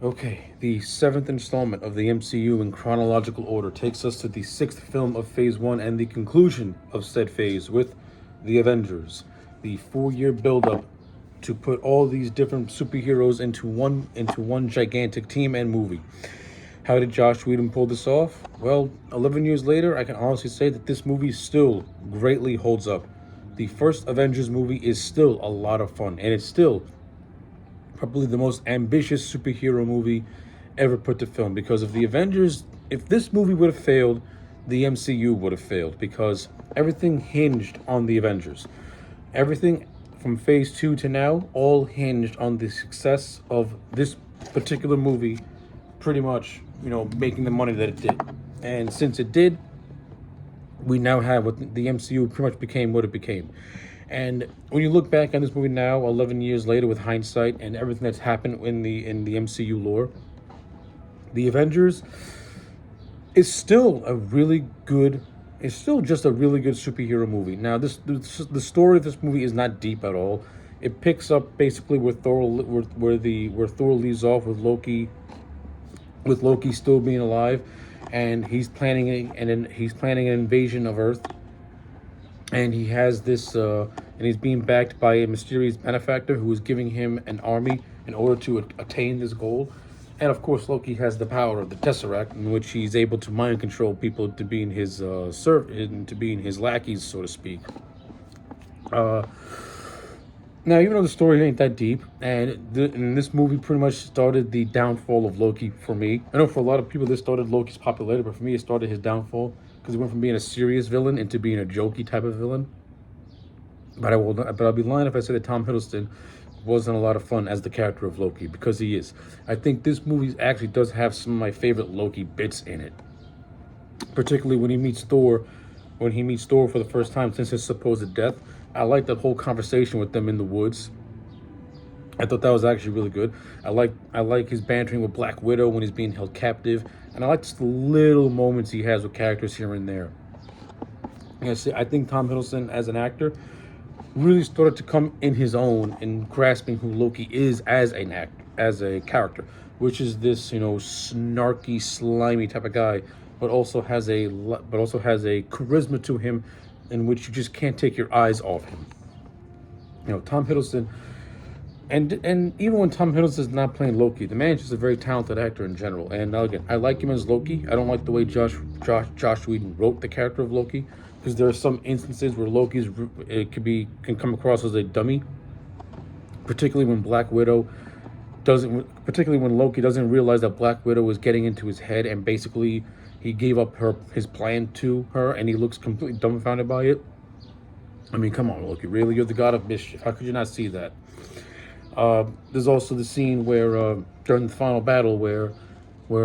Okay, the seventh installment of the MCU in chronological order takes us to the sixth film of Phase 1 and the conclusion of said phase with the Avengers. The 4-year build-up to put all these different superheroes into one gigantic team and movie. How did Josh Whedon pull this off? Well, 11 years later, I can honestly say that this movie still greatly holds up. The first Avengers movie is still a lot of fun, and it's still probably the most ambitious superhero movie ever put to film. Because of the Avengers, if this movie would have failed, the MCU would have failed, because everything hinged on the Avengers. Everything from phase 2 to now all hinged on the success of this particular movie, pretty much, making the money that it did. And since it did, we now have what the MCU pretty much became what it became. And when you look back on this movie now, 11 years later, with hindsight and everything that's happened in the MCU lore, the Avengers is still a really good. It's still just a really good superhero movie. Now, the story of this movie is not deep at all. It picks up basically where Thor leaves off, with Loki still being alive, and he's planning an invasion of Earth. And he has this, and he's being backed by a mysterious benefactor who is giving him an army in order to attain this goal. And of course, Loki has the power of the Tesseract, in which he's able to mind control people to be in his to be in his lackeys, so to speak. Now, even though the story ain't that deep, and this movie pretty much started the downfall of Loki for me. I know for a lot of people this started Loki's popularity, but for me it started his downfall, because he went from being a serious villain into being a jokey type of villain. But I'll be lying if I say that Tom Hiddleston wasn't a lot of fun as the character of Loki, because he is. I think this movie actually does have some of my favorite Loki bits in it, particularly when he meets Thor. When he meets Thor for the first time since his supposed death. I like that whole conversation with them in the woods. I thought that was actually really good. I like his bantering with Black Widow when he's being held captive, and I like just the little moments he has with characters here and there. I think Tom Hiddleston as an actor really started to come in his own in grasping who Loki is as a character, which is this snarky, slimy type of guy, but also has a charisma to him in which you just can't take your eyes off him. Tom Hiddleston, and even when Tom Hiddleston is not playing Loki, the man is just a very talented actor in general. And again, I like him as Loki. I don't like the way Josh Whedon wrote the character of Loki, because there are some instances where can come across as a dummy, particularly when Loki doesn't realize that Black Widow is getting into his head, and basically he gave up his plan to her, and he looks completely dumbfounded by it. I mean, come on, Loki, really? You're the god of mischief. How could you not see that? There's also the scene where, during the final battle, where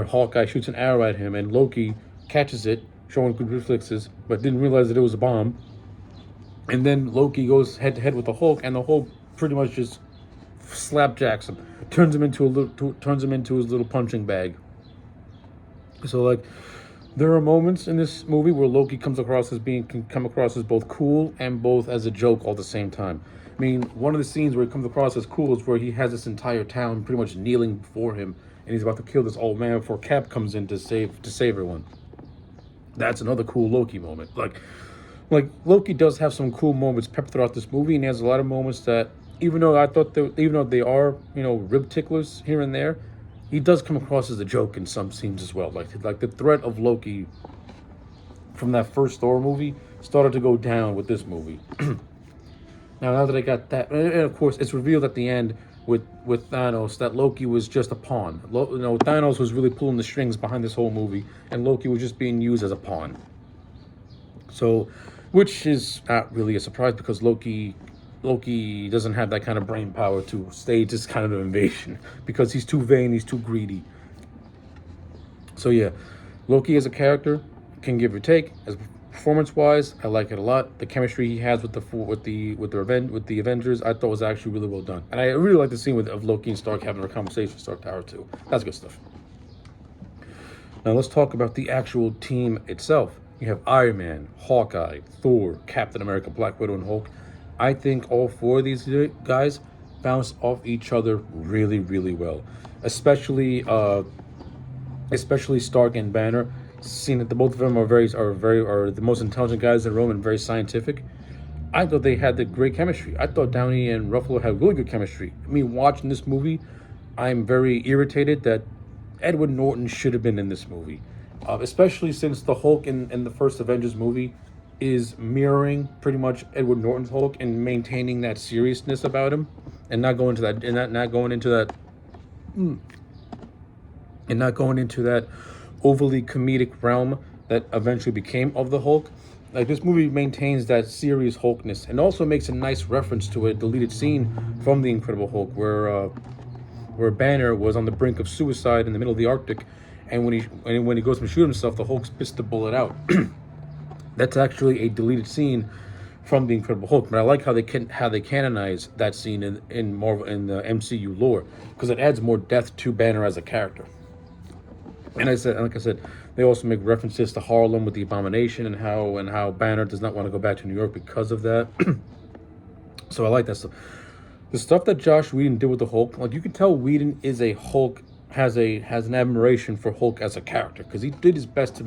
Hawkeye shoots an arrow at him, and Loki catches it, showing good reflexes, but didn't realize that it was a bomb. And then Loki goes head to head with the Hulk, and the Hulk pretty much just slapjacks him, turns him into his little punching bag. So, there are moments in this movie where Loki can come across as both cool and both as a joke all at the same time. I mean, one of the scenes where he comes across as cool is where he has this entire town pretty much kneeling before him, and he's about to kill this old man before Cap comes in to save everyone. That's another cool Loki moment. Like Loki does have some cool moments peppered throughout this movie, and he has a lot of moments that, even though they are rib ticklers here and there, he does come across as a joke in some scenes as well. Like the threat of Loki from that first Thor movie started to go down with this movie. Now that I got that, and of course it's revealed at the end with Thanos that Loki was just a pawn. Thanos was really pulling the strings behind this whole movie, and Loki was just being used as a pawn. So, which is not really a surprise, because Loki doesn't have that kind of brain power to stage this kind of invasion, because he's too vain, he's too greedy. So yeah, Loki as a character can give or take. As performance-wise, I like it a lot. The chemistry he has with the Avengers, I thought was actually really well done. And I really like the scene of Loki and Stark having a conversation in Stark Tower too. That's good stuff. Now let's talk about the actual team itself. You have Iron Man, Hawkeye, Thor, Captain America, Black Widow, and Hulk. I think all four of these guys bounce off each other really, really well. especially especially Stark and Banner. Seeing that the both of them are the most intelligent guys in the room and very scientific. I thought they had the great chemistry. I thought Downey and Ruffalo had really good chemistry. I mean, watching this movie, I'm very irritated that Edward Norton should have been in this movie, especially since the Hulk in the first Avengers movie is mirroring pretty much Edward Norton's Hulk and maintaining that seriousness about him, and not going to that and not going into that and not going into that overly comedic realm that eventually became of the Hulk. Like, this movie maintains that serious Hulkness and also makes a nice reference to a deleted scene from the Incredible Hulk where Banner was on the brink of suicide in the middle of the Arctic, and when he goes to shoot himself, the Hulk spits the bullet out. That's actually a deleted scene from the Incredible Hulk, but I like how they canonize that scene in Marvel in the MCU lore, because it adds more depth to Banner as a character. And like I said, they also make references to Harlem with the Abomination and how Banner does not want to go back to New York because of that. So I like that stuff. The stuff that Josh Whedon did with the Hulk, like, you can tell Whedon is a Hulk has an admiration for Hulk as a character, because he did his best to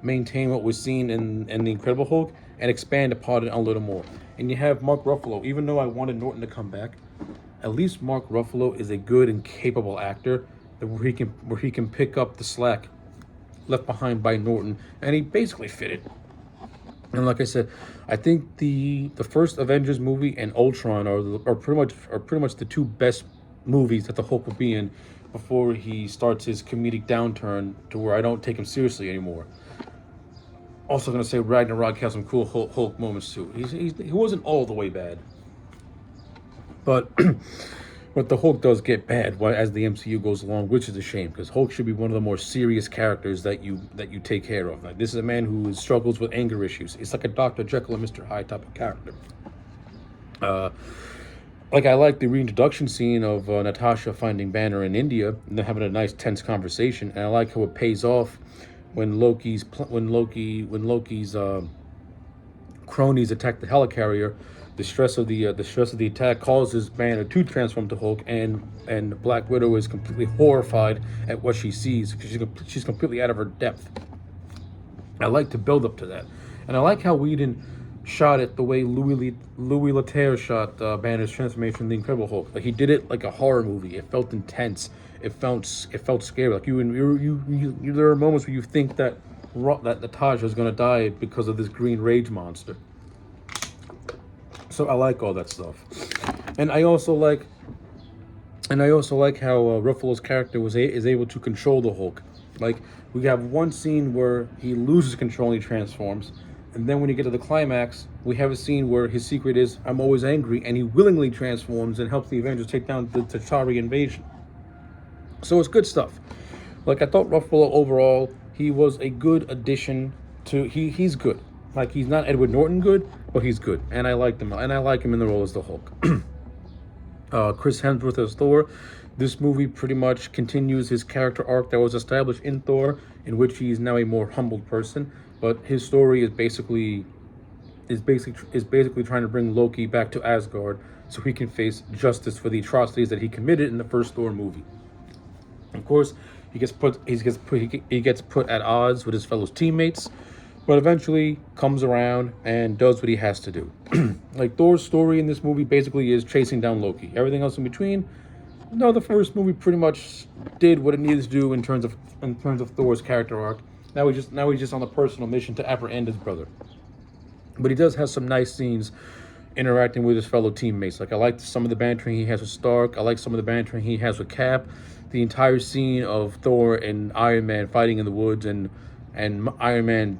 maintain what was seen in the Incredible Hulk and expand upon it a little more. And you have Mark Ruffalo. Even though I wanted Norton to come back, at least Mark Ruffalo is a good and capable actor where he can pick up the slack left behind by Norton, and he basically fit it. And like I said, I think the first Avengers movie and Ultron are pretty much the two best movies that the Hulk will be in before he starts his comedic downturn to where I don't take him seriously anymore. Also going to say Ragnarok has some cool Hulk moments too. He wasn't all the way bad, but but the Hulk does get bad as the MCU goes along, which is a shame, because Hulk should be one of the more serious characters that you take care of. Like, this is a man who struggles with anger issues. It's like a Dr. Jekyll and Mr. Hyde type of character. Like, I like the reintroduction scene of Natasha finding Banner in India and they're having a nice tense conversation, and I like how it pays off when Loki's cronies attack the helicarrier. The stress of the attack causes Banner to transform to Hulk, and Black Widow is completely horrified at what she sees because she's completely out of her depth. I like to build up to that, and I like how Whedon shot it the way Louis Leterrier shot Banner's transformation in the Incredible Hulk. Like, he did it like a horror movie. It felt intense. It felt scary. Like, you there are moments where you think that Natasha is going to die because of this green rage monster. So I like all that stuff, and I also like how Ruffalo's character is able to control the Hulk. Like, we have one scene where he loses control and he transforms, and then when you get to the climax, we have a scene where his secret is, I'm always angry, and he willingly transforms and helps the Avengers take down the T'Challa invasion. So it's good stuff. Like, I thought Ruffalo overall, he was a good addition to he's good. Like, he's not Edward Norton good, but he's good, and I like him in the role as the Hulk. Chris Hemsworth as Thor. This movie pretty much continues his character arc that was established in Thor, in which he is now a more humbled person. But his story is basically trying to bring Loki back to Asgard so he can face justice for the atrocities that he committed in the first Thor movie. Of course, he gets put at odds with his fellow teammates, but eventually comes around and does what he has to do. Like, Thor's story in this movie basically is chasing down Loki. Everything else in between, no, the first movie pretty much did what it needed to do in terms of Thor's character arc. Now he's just on a personal mission to apprehend his brother. But he does have some nice scenes interacting with his fellow teammates. Like, I like some of the bantering he has with Stark. I like some of the bantering he has with Cap. The entire scene of Thor and Iron Man fighting in the woods and Iron Man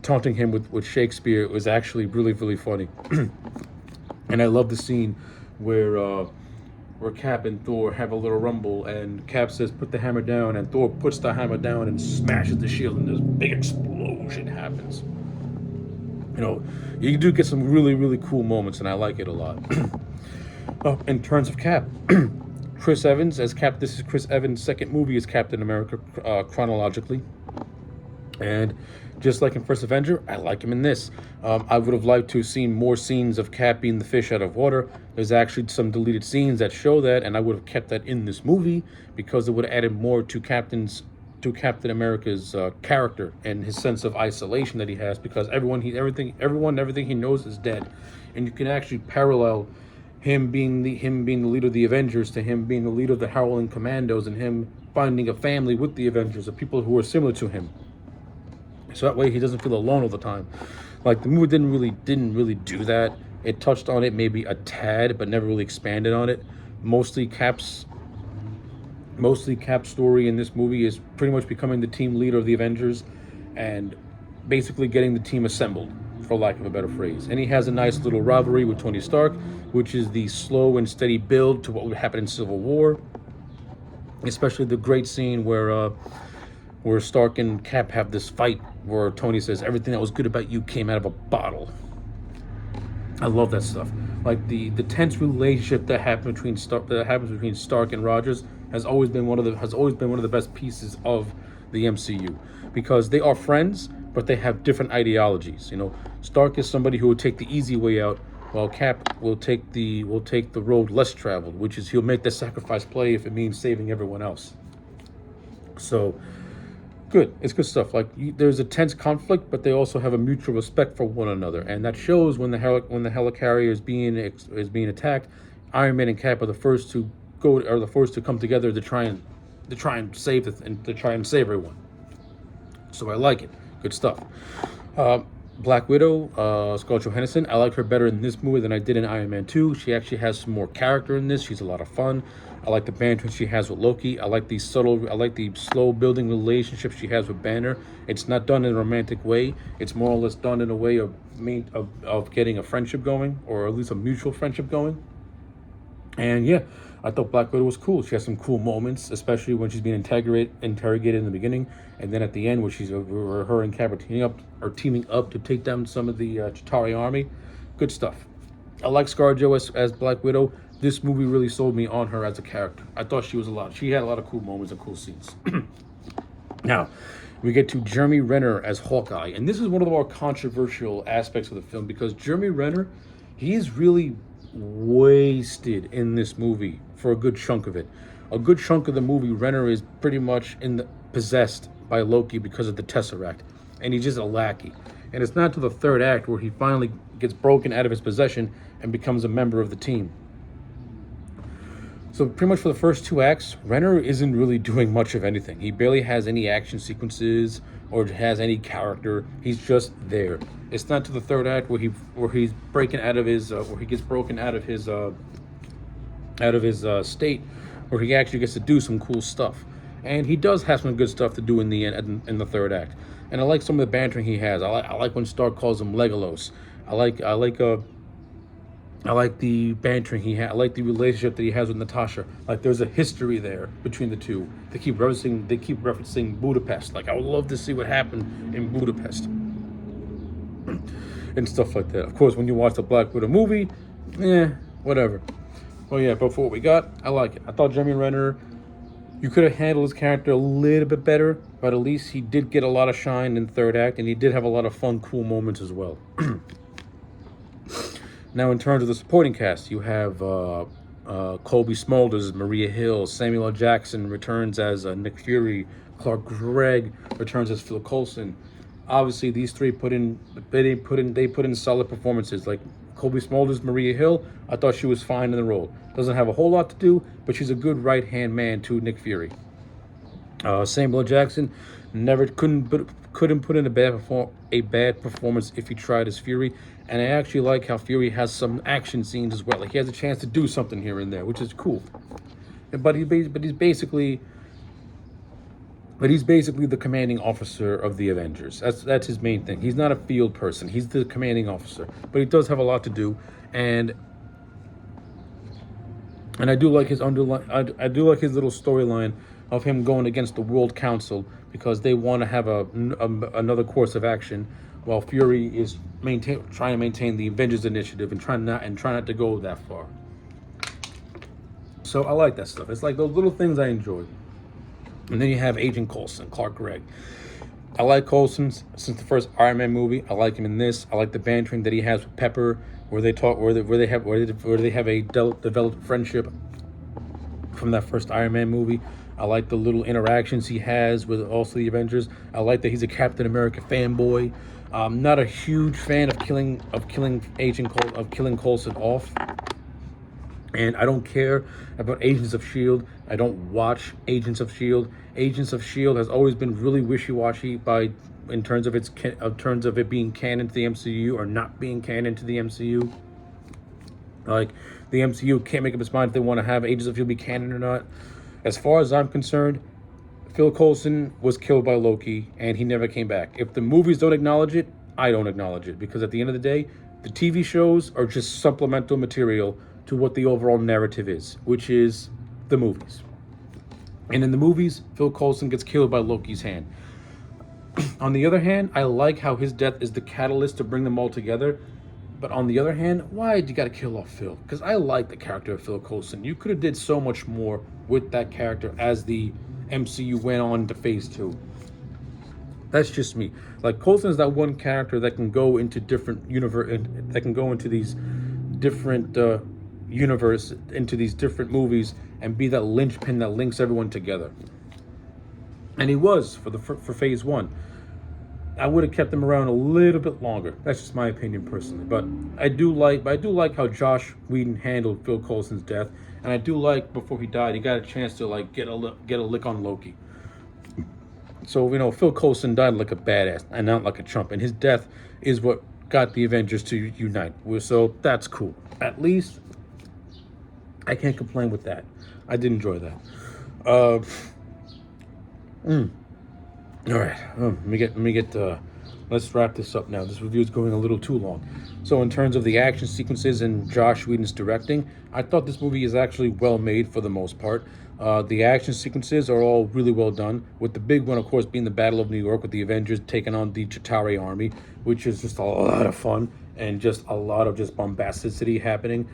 taunting him with Shakespeare was actually really, really funny. And I love the scene where Cap and Thor have a little rumble, and Cap says, put the hammer down, and Thor puts the hammer down and smashes the shield, and this big explosion happens. You know, you do get some really, really cool moments, and I like it a lot. In terms of Cap, Chris Evans as Cap. This is Chris Evans' second movie as Captain America, chronologically. And just like in First Avenger, I like him in this. I would have liked to have seen more scenes of Cap being the fish out of water. There's actually some deleted scenes that show that, and I would have kept that in this movie because it would have added more to Captain America's character and his sense of isolation that he has, because everyone he knows is dead, and you can actually parallel him being the leader of the Avengers to him being the leader of the Howling Commandos, and him finding a family with the Avengers of people who are similar to him. So that way he doesn't feel alone all the time. Like, the movie didn't really do that. It touched on it maybe a tad, but never really expanded on it. Mostly Cap's story in this movie is pretty much becoming the team leader of the Avengers and basically getting the team assembled, for lack of a better phrase. And he has a nice little rivalry with Tony Stark, which is the slow and steady build to what would happen in Civil War. Especially the great scene where Stark and Cap have this fight where Tony says, "Everything that was good about you came out of a bottle." I love that stuff. Like, the tense relationship that happens between Stark and Rogers has always been one of the best pieces of the MCU, because they are friends, but they have different ideologies. You know, Stark is somebody who will take the easy way out, while Cap will take the road less traveled, which is he'll make the sacrifice play if it means saving everyone else. So good, it's good stuff. Like, there's a tense conflict, but they also have a mutual respect for one another, and that shows when the helicarrier is being attacked. Iron Man and Cap are the first to come together to try and save everyone. So I like it. Good stuff. Black Widow, Scarlett Johansson. I like her better in this movie than I did in Iron Man 2. She actually has some more character in this. She's a lot of fun. I like the banter she has with Loki. I like the slow building relationship she has with Banner. It's not done in a romantic way. It's more or less done in a way of getting a friendship going, or at least a mutual friendship going. And yeah, I thought Black Widow was cool. She has some cool moments, especially when she's being interrogated in the beginning, and then at the end, where her and Cap are teaming up to take down some of the Chitauri army. Good stuff. I like ScarJo as Black Widow. This movie really sold me on her as a character. I thought she had a lot of cool moments and cool scenes. Now, we get to Jeremy Renner as Hawkeye, and this is one of the more controversial aspects of the film, because Jeremy Renner, he is really wasted in this movie for a good chunk of it. A good chunk of the movie, Renner is pretty much possessed by Loki because of the Tesseract, and he's just a lackey. And it's not to the third act where he finally gets broken out of his possession and becomes a member of the team. So pretty much for the first two acts, Renner isn't really doing much of anything. He barely has any action sequences or has any character. He's just there. It's not to the third act where he's breaking out of his where he gets broken out of his state, where he actually gets to do some cool stuff. And he does have some good stuff to do in the end, in the third act. And I like some of the bantering he has. I like when Stark calls him Legolas. I like the bantering he had. I like the relationship that he has with Natasha. Like, there's a history there between the two. They keep referencing Budapest. Like, I would love to see what happened in Budapest and stuff like that. Of course, when you watch the Black Widow movie, whatever. Well, yeah, but for what we got, I like it. I thought Jeremy Renner, you could have handled his character a little bit better, but at least he did get a lot of shine in the third act, and he did have a lot of fun, cool moments as well. Now, in terms of the supporting cast, you have Colby Smulders as Maria Hill, Samuel L. Jackson returns as Nick Fury, Clark Gregg returns as Phil Coulson. Obviously, these three put in solid performances. Like Colby Smulders, Maria Hill, I thought she was fine in the role. Doesn't have a whole lot to do, but she's a good right-hand man to Nick Fury. Samuel L. Jackson couldn't put in a bad performance if he tried as Fury, and I actually like how Fury has some action scenes as well. Like, he has a chance to do something here and there, which is cool. But he's basically the commanding officer of the Avengers. That's his main thing. He's not a field person. He's the commanding officer, but he does have a lot to do, and I do like his little storyline of him going against the World Council because they want to have another course of action, while Fury is trying to maintain the Avengers initiative and try not to go that far. So I like that stuff. It's like those little things I enjoy. And then you have Agent Coulson, Clark Gregg. I like Coulson since the first Iron Man movie. I like him in this. I like the bantering that he has with Pepper, where they talk, where they have a developed friendship from that first Iron Man movie. I like the little interactions he has with also the Avengers. I like that he's a Captain America fanboy. I'm not a huge fan of killing Coulson off, and I don't care about Agents of Shield. I don't watch Agents of Shield. Agents of Shield has always been really wishy-washy in terms of it being canon to the MCU or not being canon to the MCU. Like, the MCU can't make up its mind if they want to have Agents of Shield be canon or not. As far as I'm concerned, Phil Coulson was killed by Loki, and he never came back. If the movies don't acknowledge it, I don't acknowledge it, because at the end of the day, the TV shows are just supplemental material to what the overall narrative is, which is the movies. And in the movies, Phil Coulson gets killed by Loki's hand. On the other hand, I like how his death is the catalyst to bring them all together. But on the other hand, why did you gotta kill off Phil? Because I like the character of Phil Coulson. You could have did so much more with that character as the MCU went on to Phase 2. That's just me. Like, Coulson is that one character that can go into different these different into these different movies and be that linchpin that links everyone together. And he was for Phase 1. I would have kept him around a little bit longer. That's just my opinion personally. But I do like how Josh Whedon handled Phil Coulson's death, and I do like before he died, he got a chance to like get a lick on Loki. So Phil Coulson died like a badass and not like a chump, and his death is what got the Avengers to unite. So that's cool. At least I can't complain with that. I did enjoy that. All right, let's wrap this up now. This review is going a little too long. So in terms of the action sequences and Josh Whedon's directing, I thought this movie is actually well made for the most part. The action sequences are all really well done, with the big one, of course, being the Battle of New York with the Avengers taking on the Chitauri army, which is just a lot of fun and just a lot of just bombasticity happening.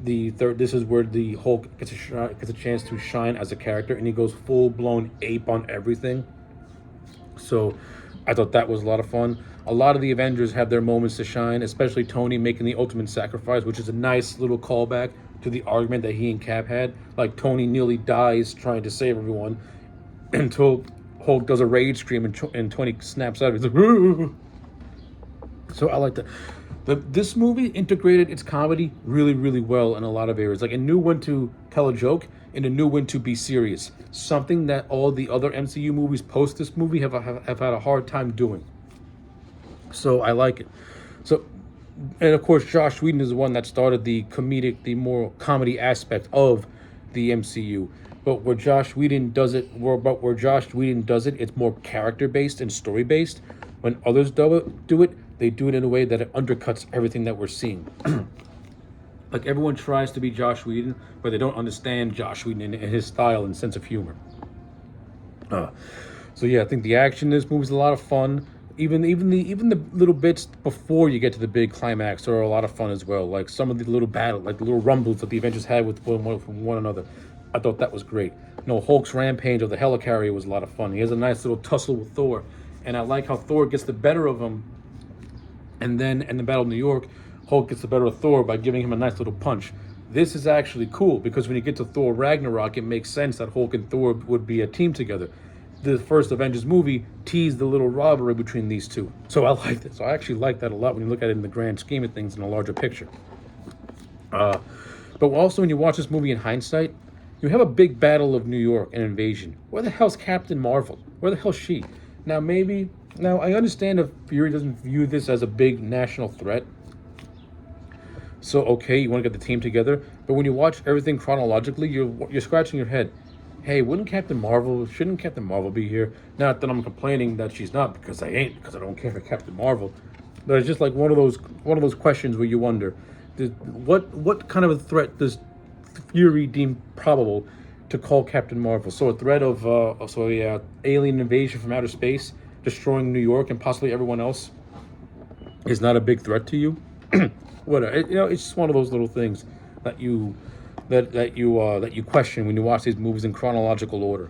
This is where the Hulk gets a chance to shine as a character, and he goes full-blown ape on everything. So I thought that was a lot of fun. A lot of the Avengers have their moments to shine, especially Tony making the ultimate sacrifice, which is a nice little callback to the argument that he and Cap had. Like, Tony nearly dies trying to save everyone until Hulk does a rage scream and Tony snaps out of it. He's like, "Roo!" So I like that. This movie integrated its comedy really, really well in a lot of areas. Like, it knew when to tell a joke and it knew when to be serious. Something that all the other MCU movies post this movie have had a hard time doing. So I like it. So, and of course, Josh Whedon is the one that started the more comedy aspect of the MCU. But where Josh Whedon does it, it's more character based and story based. When others do it, they do it in a way that it undercuts everything that we're seeing. Like, everyone tries to be Josh Whedon, but they don't understand Josh Whedon and his style and sense of humor. So yeah, I think the action in this movie is a lot of fun. Even the little bits before you get to the big climax are a lot of fun as well. Like some of the little like the little rumbles that the Avengers had with one another. I thought that was great. Hulk's rampage of the helicarrier was a lot of fun. He has a nice little tussle with Thor, and I like how Thor gets the better of him. And then in the Battle of New York, Hulk gets the better of Thor by giving him a nice little punch. This is actually cool because when you get to Thor Ragnarok, it makes sense that Hulk and Thor would be a team together. The first Avengers movie teased the little rivalry between these two. So I like this. So I actually like that a lot when you look at it in the grand scheme of things in a larger picture. But also when you watch this movie in hindsight, you have a big battle of New York and invasion. Where the hell's Captain Marvel? Where the hell's she? Now I understand if Fury doesn't view this as a big national threat. So okay, you want to get the team together, but when you watch everything chronologically, you're scratching your head. Hey, shouldn't Captain Marvel be here? Not that I'm complaining that she's not, because I don't care for Captain Marvel. But it's just like one of those questions where you wonder, what kind of a threat does Fury deem probable to call Captain Marvel? So a threat of alien invasion from outer space, destroying New York and possibly everyone else, is not a big threat to you. It's just one of those little things that you question when you watch these movies in chronological order.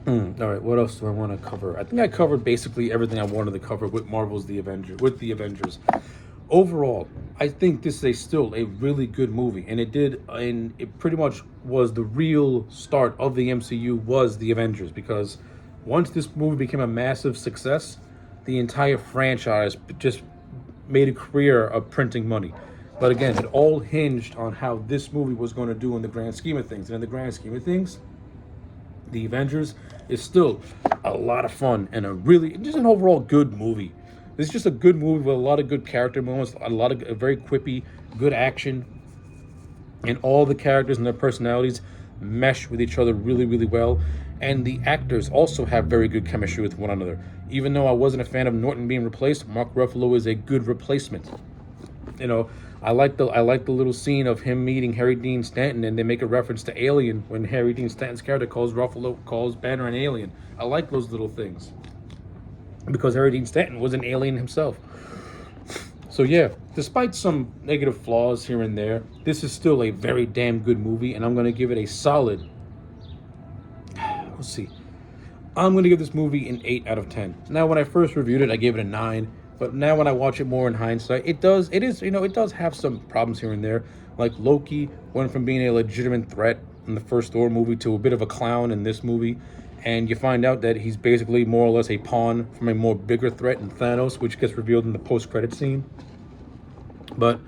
All right, what else do I want to cover? I think I covered basically everything I wanted to cover with Marvel's the Avengers. Overall, I think this is still a really good movie, and it pretty much was the real start of the MCU was the Avengers, because once this movie became a massive success, the entire franchise just made a career of printing money. But again, it all hinged on how this movie was going to do in the grand scheme of things. And in the grand scheme of things, the Avengers is still a lot of fun and just an overall good movie. This is just a good movie with a lot of good character moments, a very quippy, good action, and all the characters and their personalities mesh with each other really, really well. And the actors also have very good chemistry with one another. Even though I wasn't a fan of Norton being replaced, Mark Ruffalo is a good replacement. You know, I like the little scene of him meeting Harry Dean Stanton, and they make a reference to Alien when Harry Dean Stanton's character calls Banner an alien. I like those little things because Harry Dean Stanton was an alien himself. So yeah, despite some negative flaws here and there, this is still a very damn good movie, and I'm gonna give it a solid. Let's see. I'm gonna give this movie an 8 out of 10. Now, when I first reviewed it, I gave it a 9. But now when I watch it more in hindsight, it does have some problems here and there. Like Loki went from being a legitimate threat in the first Thor movie to a bit of a clown in this movie. And you find out that he's basically more or less a pawn from a more bigger threat in Thanos, which gets revealed in the post-credit scene. But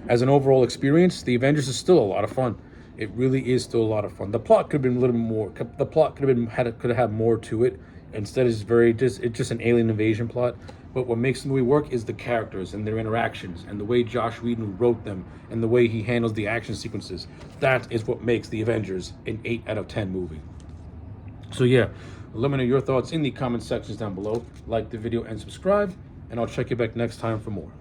as an overall experience, The Avengers is still a lot of fun. It really is still a lot of fun. The plot could have been a little more. The plot could have had more to it. Instead, it's just an alien invasion plot. But what makes the movie work is the characters and their interactions and the way Josh Whedon wrote them and the way he handles the action sequences. That is what makes The Avengers an 8 out of 10 movie. So yeah, let me know your thoughts in the comment sections down below. Like the video and subscribe, and I'll check you back next time for more.